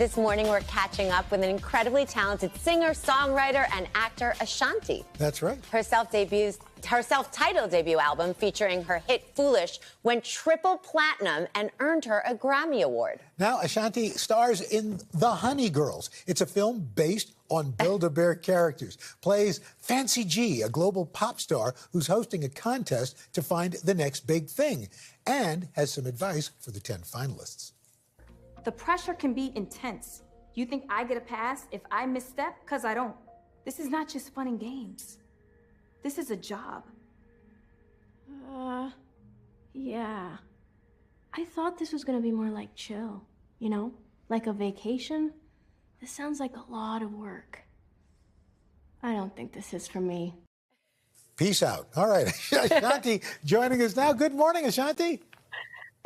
This morning, we're catching up with an incredibly talented singer, songwriter, and actor, Ashanti. That's right. Her self-titled debut album, featuring her hit Foolish, went triple platinum and earned her a Grammy Award. Now, Ashanti stars in The Honey Girls. It's a film based on Build-A-Bear characters. Plays Fancy G, a global pop star who's hosting a contest to find the next big thing, and has some advice for the 10 finalists. The pressure can be intense. You think I get a pass if I misstep? Because I don't. This is not just fun and games. This is a job. Yeah. I thought this was gonna be more like chill, you know? Like a vacation. This sounds like a lot of work. I don't think this is for me. Peace out. All right, Ashanti joining us now. Good morning, Ashanti.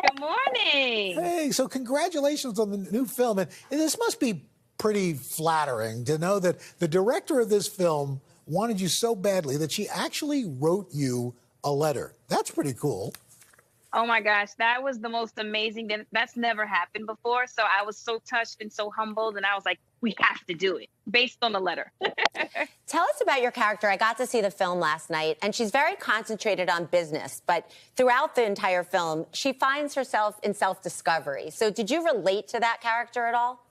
Good morning. Hey, so congratulations on the new film. And this must be pretty flattering to know that the director of this film wanted you so badly that she actually wrote you a letter. That's pretty cool. Oh my gosh, that was the most amazing. That's never happened before. So I was so touched and so humbled. And I was like, we have to do it based on the letter. Tell us about your character. I got to see the film last night, and she's very concentrated on business. But throughout the entire film, she finds herself in self-discovery. So did you relate to that character at all?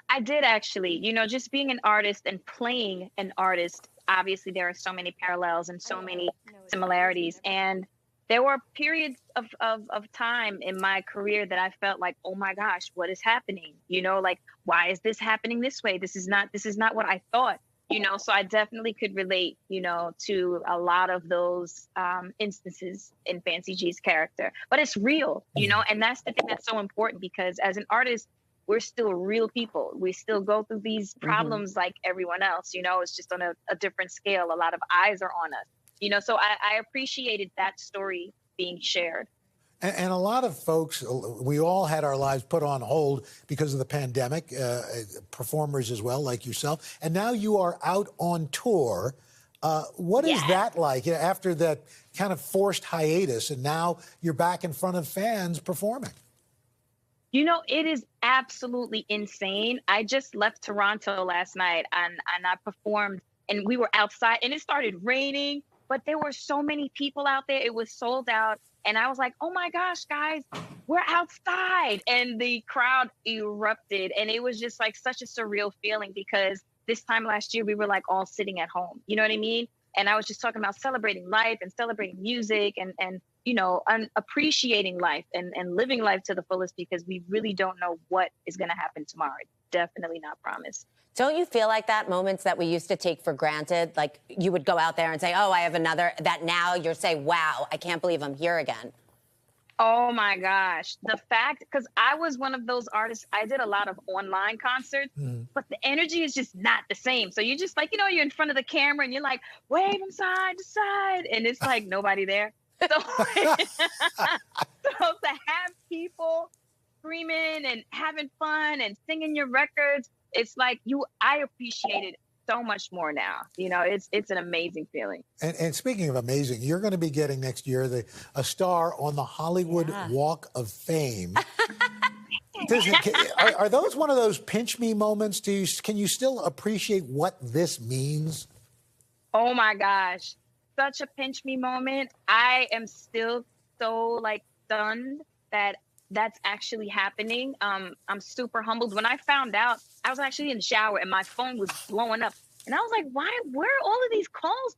I did, actually. You know, just being an artist and playing an artist, obviously there are so many parallels and so many similarities. And there were periods of time in my career that I felt like, oh my gosh, what is happening? You know, like, why is this happening this way? This is not what I thought, you know? So I definitely could relate, you know, to a lot of those instances in Fancy G's character, but it's real, you know? And that's the thing that's so important, because as an artist, we're still real people. We still go through these problems like everyone else, you know? It's just on a different scale. A lot of eyes are on us. You know, so I appreciated that story being shared. And a lot of folks, we all had our lives put on hold because of the pandemic, performers as well, like yourself. And now you are out on tour. What is that like after that kind of forced hiatus, and now you're back in front of fans performing? You know, it is absolutely insane. I just left Toronto last night and I performed, and we were outside, and it started raining. But there were so many people out there. It was sold out. And I was like, oh my gosh, guys, we're outside. And the crowd erupted. And it was just like such a surreal feeling, because this time last year, we were like all sitting at home. You know what I mean? And I was just talking about celebrating life and celebrating music and you know, appreciating life and living life to the fullest, because we really don't know what is going to happen tomorrow. It's definitely not promised. Don't you feel like that, moments that we used to take for granted? Like you would go out there and say, oh, I have another, that now you're saying, wow, I can't believe I'm here again. Oh my gosh. The fact, because I was one of those artists, I did a lot of online concerts, but the energy is just not the same. So you're just like, you know, you're in front of the camera and you're like, wave from side to side. And it's like nobody there. So, so to have people screaming and having fun and singing your records, it's like I appreciate it so much more now. You know, it's an amazing feeling. And speaking of amazing, you're going to be getting next year a star on the Hollywood Walk of Fame. Are those one of those pinch me moments? Can you still appreciate what this means? Oh my gosh, such a pinch me moment. I am still so like stunned that that's actually happening. I'm super humbled. When I found out, I was actually in the shower and my phone was blowing up. And I was like, where are all of these calls?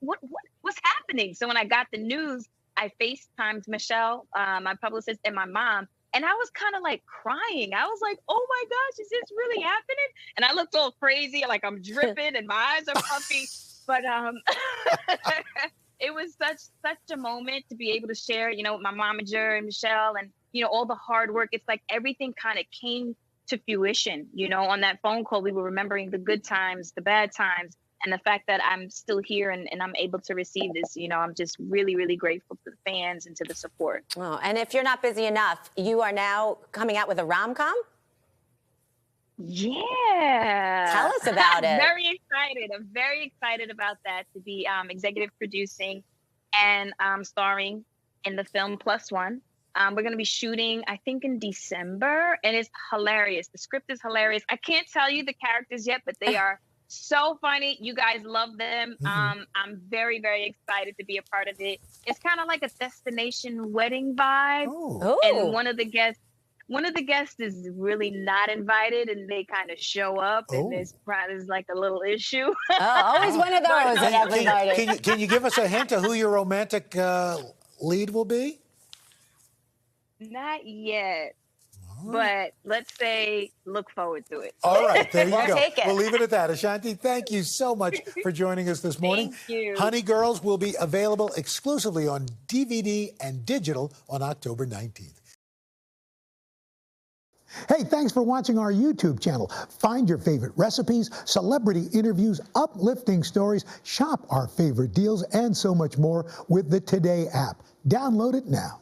What's happening? So when I got the news, I FaceTimed Michelle, my publicist, and my mom. And I was kind of like crying. I was like, oh my gosh, is this really happening? And I looked all crazy, like I'm dripping and my eyes are puffy. But it was such a moment to be able to share, you know, with my momager and Michelle, and you know, all the hard work. It's like everything kind of came to fruition, you know. On that phone call, we were remembering the good times, the bad times, and the fact that I'm still here and I'm able to receive this, you know, I'm just really, really grateful to the fans and to the support. Oh, and if you're not busy enough, you are now coming out with a rom-com? Yeah. Tell us about it. I'm very excited about that, to be executive producing and starring in the film Plus One. We're going to be shooting, I think, in December, and it's hilarious. The script is hilarious. I can't tell you the characters yet, but they are so funny. You guys love them. I'm very, very excited to be a part of it. It's kind of like a destination wedding vibe. Oh. And one of the guests is really not invited, and they kind of show up, and there's like a little issue. Always one of those that have invited. Can you give us a hint of who your romantic lead will be? Not yet, but let's say look forward to it. All right, there you go. Take it. We'll leave it at that. Ashanti, thank you so much for joining us this morning. Thank you. Honey Girls will be available exclusively on DVD and digital on October 19th. Hey, thanks for watching our YouTube channel. Find your favorite recipes, celebrity interviews, uplifting stories, shop our favorite deals, and so much more with the Today app. Download it now.